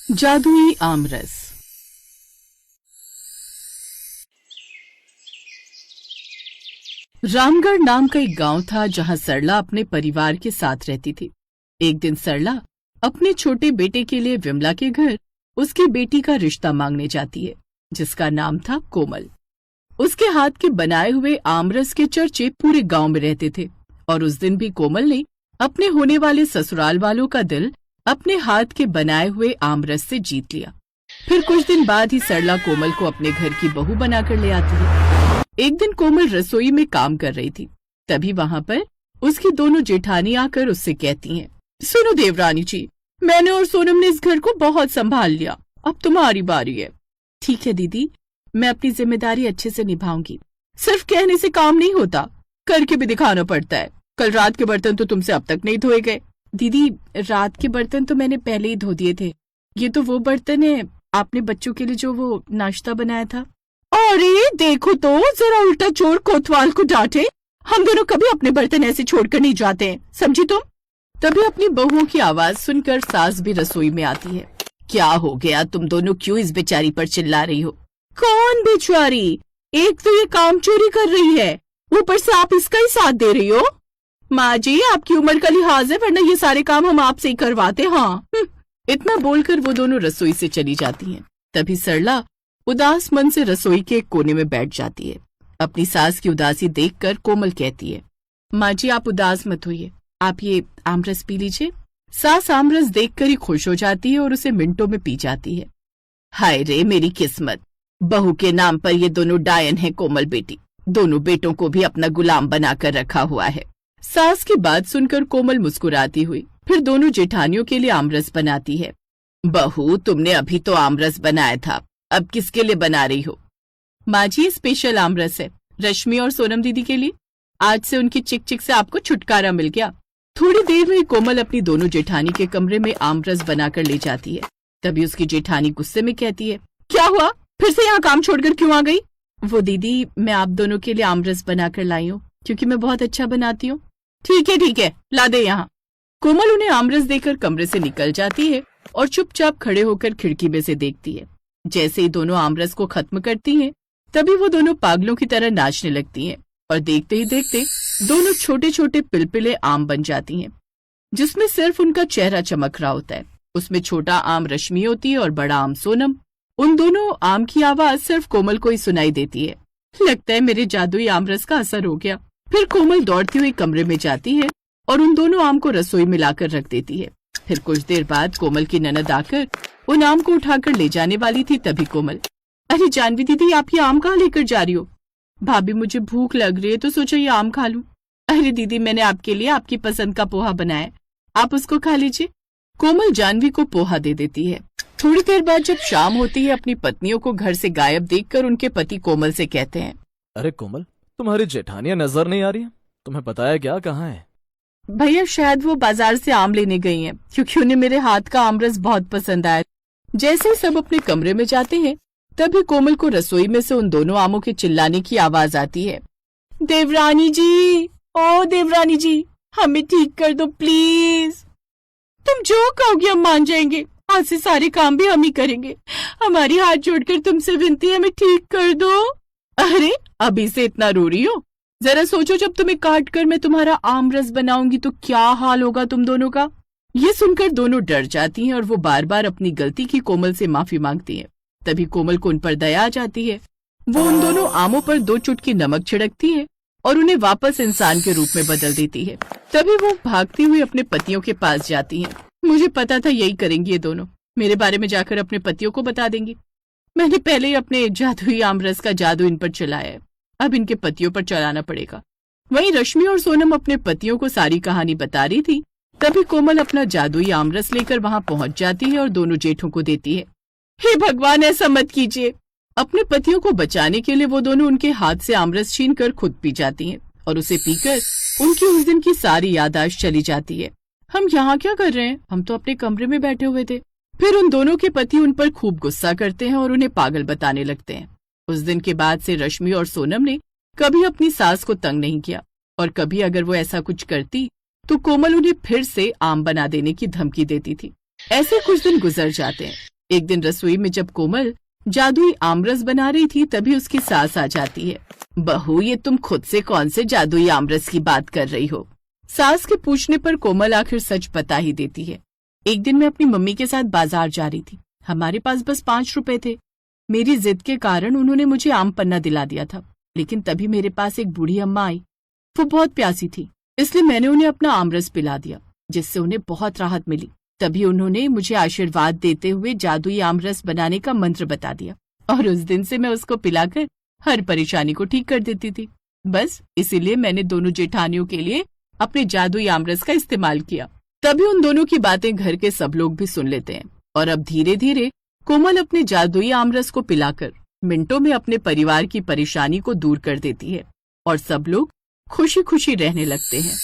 जादुई आमरस। रामगढ़ नाम का एक गांव था जहां सरला अपने परिवार के साथ रहती थी। एक दिन सरला अपने छोटे बेटे के लिए विमला के घर उसकी बेटी का रिश्ता मांगने जाती है, जिसका नाम था कोमल। उसके हाथ के बनाए हुए आमरस के चर्चे पूरे गांव में रहते थे और उस दिन भी कोमल ने अपने होने वाले ससुराल वालों का दिल अपने हाथ के बनाए हुए आमरस से जीत लिया। फिर कुछ दिन बाद ही सरला कोमल को अपने घर की बहू बनाकर ले आती है। एक दिन कोमल रसोई में काम कर रही थी, तभी वहां पर उसकी दोनों जेठानी आकर उससे कहती हैं, सुनो देवरानी जी, मैंने और सोनम ने इस घर को बहुत संभाल लिया, अब तुम्हारी बारी है। ठीक है दीदी, मैं अपनी जिम्मेदारी अच्छे से निभाऊंगी। सिर्फ कहने से काम नहीं होता, करके भी दिखाना पड़ता है। कल रात के बर्तन तो तुमसे अब तक नहीं धोए गए। दीदी, रात के बर्तन तो मैंने पहले ही धो दिए थे। ये तो वो बर्तन है आपने बच्चों के लिए जो वो नाश्ता बनाया था। अरे देखो तो, जरा उल्टा चोर कोतवाल को डांटे। हम दोनों कभी अपने बर्तन ऐसे छोड़कर नहीं जाते हैं, समझी तुम? तभी अपनी बहुओं की आवाज सुनकर सास भी रसोई में आती है। क्या हो गया, तुम दोनों क्यों इस बेचारी पर चिल्ला रही हो? कौन बेचारी? एक तो ये काम चोरी कर रही है, ऊपर से आप इसका ही साथ दे रही हो। माँ जी, आपकी उम्र का लिहाज है, वरना ये सारे काम हम आपसे ही करवाते। हाँ। इतना बोलकर वो दोनों रसोई से चली जाती हैं। तभी सरला उदास मन से रसोई के एक कोने में बैठ जाती है। अपनी सास की उदासी देखकर कोमल कहती है, माँ जी आप उदास मत होइए, आप ये आमरस पी लीजिए। सास आमरस देखकर ही खुश हो जाती है और उसे मिनटों में पी जाती है। हाय रे मेरी किस्मत, बहू के नाम पर ये दोनों डायन है कोमल बेटी, दोनों बेटों को भी अपना गुलाम बनाकर रखा हुआ है। सास की बात सुनकर कोमल मुस्कुराती हुई फिर दोनों जेठानियों के लिए आमरस बनाती है। बहू, तुमने अभी तो आमरस बनाया था, अब किसके लिए बना रही हो? माँ जी, स्पेशल आमरस है रश्मि और सोनम दीदी के लिए। आज से उनकी चिक चिक से आपको छुटकारा मिल गया। थोड़ी देर में कोमल अपनी दोनों जेठानी के कमरे में आमरस बनाकर ले जाती है। तभी उसकी जेठानी गुस्से में कहती है, क्या हुआ, फिर से यहाँ काम छोड़कर क्यों आ गई? वो दीदी, मैं आप दोनों के लिए आमरस बनाकर लाई हूँ, क्योंकि मैं बहुत अच्छा बनाती हूँ। ठीक है, ला दे यहाँ। कोमल उन्हें आमरस देकर कमरे से निकल जाती है और चुपचाप खड़े होकर खिड़की में से देखती है। जैसे ही दोनों आमरस को खत्म करती हैं, तभी वो दोनों पागलों की तरह नाचने लगती हैं और देखते ही देखते दोनों छोटे छोटे पिलपिले आम बन जाती हैं, जिसमें सिर्फ उनका चेहरा चमक रहा होता है। उसमें छोटा आम रश्मि होती है और बड़ा आम सोनम। उन दोनों आम की आवाज सिर्फ कोमल को ही सुनाई देती है। लगता है मेरे जादुई आमरस का असर हो गया। फिर कोमल दौड़ती हुई कमरे में जाती है और उन दोनों आम को रसोई में लाकर रख देती है। फिर कुछ देर बाद कोमल की ननद आकर उन आम को उठाकर ले जाने वाली थी, तभी कोमल, अरे जानवी दीदी, आप ये आम कहाँ लेकर जा रही हो? भाभी, मुझे भूख लग रही है तो सोचा ये आम खा लूं। अरे दीदी, मैंने आपके लिए आपकी पसंद का पोहा बनाया, आप उसको खा लीजिए। कोमल जानवी को पोहा दे देती है। थोड़ी देर बाद जब शाम होती है, अपनी पत्नियों को घर से गायब देखकर उनके पति कोमल से कहते हैं, अरे कोमल, तुम्हारी जेठानियां नजर नहीं आ रही? तुम्हें पता है क्या, कहाँ है? भैया, शायद वो बाजार से आम लेने गई हैं, क्योंकि उन्हें मेरे हाथ का आमरस बहुत पसंद आया। जैसे ही सब अपने कमरे में जाते हैं, तभी कोमल को रसोई में से उन दोनों आमों के चिल्लाने की आवाज आती है। देवरानी जी, ओ देवरानी जी, हमें ठीक कर दो प्लीज। तुम जो कहोगे हम मान जाएंगे, आज से सारे काम भी हम ही करेंगे। हमारी हाथ जोड़कर तुमसे विनती है, हमें ठीक कर दो। अरे अभी से इतना रो रही हो? जरा सोचो, जब तुम्हें काट कर मैं तुम्हारा आमरस बनाऊंगी तो क्या हाल होगा तुम दोनों का। ये सुनकर दोनों डर जाती हैं और वो बार बार अपनी गलती की कोमल से माफी मांगती हैं। तभी कोमल को उन पर दया आ जाती है। वो उन दोनों आमों पर 2 चुटकी नमक छिड़कती है और उन्हें वापस इंसान के रूप में बदल देती है। तभी वो भागती हुई अपने पतियों के पास जाती हैं। मुझे पता था यही करेंगी ये दोनों, मेरे बारे में जाकर अपने पतियों को बता देंगी। मैंने पहले ही अपने जादुई आमरस का जादू इन पर चलाया है, अब इनके पतियों पर चलाना पड़ेगा। वहीं रश्मि और सोनम अपने पतियों को सारी कहानी बता रही थी। तभी कोमल अपना जादुई आमरस लेकर वहां पहुंच जाती है और दोनों जेठों को देती है। हे भगवान, ऐसा मत कीजिए। अपने पतियों को बचाने के लिए वो दोनों उनके हाथ से आमरस छीनकर खुद पी जाती हैं और उसे पीकर उनकी उस दिन की सारी याददाश्त चली जाती है। हम यहाँ क्या कर रहे हैं, हम तो अपने कमरे में बैठे हुए थे। फिर उन दोनों के पति उन पर खूब गुस्सा करते हैं और उन्हें पागल बताने लगते हैं। उस दिन के बाद से रश्मि और सोनम ने कभी अपनी सास को तंग नहीं किया, और कभी अगर वो ऐसा कुछ करती तो कोमल उन्हें फिर से आम बना देने की धमकी देती थी। ऐसे कुछ दिन गुजर जाते हैं। एक दिन रसोई में जब कोमल जादुई आमरस बना रही थी तभी उसकी सास आ जाती है। बहू, ये तुम खुद से कौन से जादुई आमरस की बात कर रही हो? सास के पूछने पर कोमल आखिर सच बता ही देती है। एक दिन मैं अपनी मम्मी के साथ बाजार जा रही थी। हमारे पास बस 5 रुपए थे। मेरी जिद के कारण उन्होंने मुझे आम पन्ना दिला दिया था, लेकिन तभी मेरे पास एक बूढ़ी अम्मा आई। वो बहुत प्यासी थी, इसलिए मैंने उन्हें अपना आमरस पिला दिया, जिससे उन्हें बहुत राहत मिली। तभी उन्होंने मुझे आशीर्वाद देते हुए जादुई आमरस बनाने का मंत्र बता दिया और उस दिन से मैं उसको पिलाकर हर परेशानी को ठीक कर देती थी। बस इसीलिए मैंने दोनों जेठानियों के लिए अपने जादुई आमरस का इस्तेमाल किया। तभी उन दोनों की बातें घर के सब लोग भी सुन लेते हैं और अब धीरे धीरे कोमल अपने जादुई आमरस को पिलाकर मिनटों में अपने परिवार की परेशानी को दूर कर देती है और सब लोग खुशी खुशी रहने लगते हैं।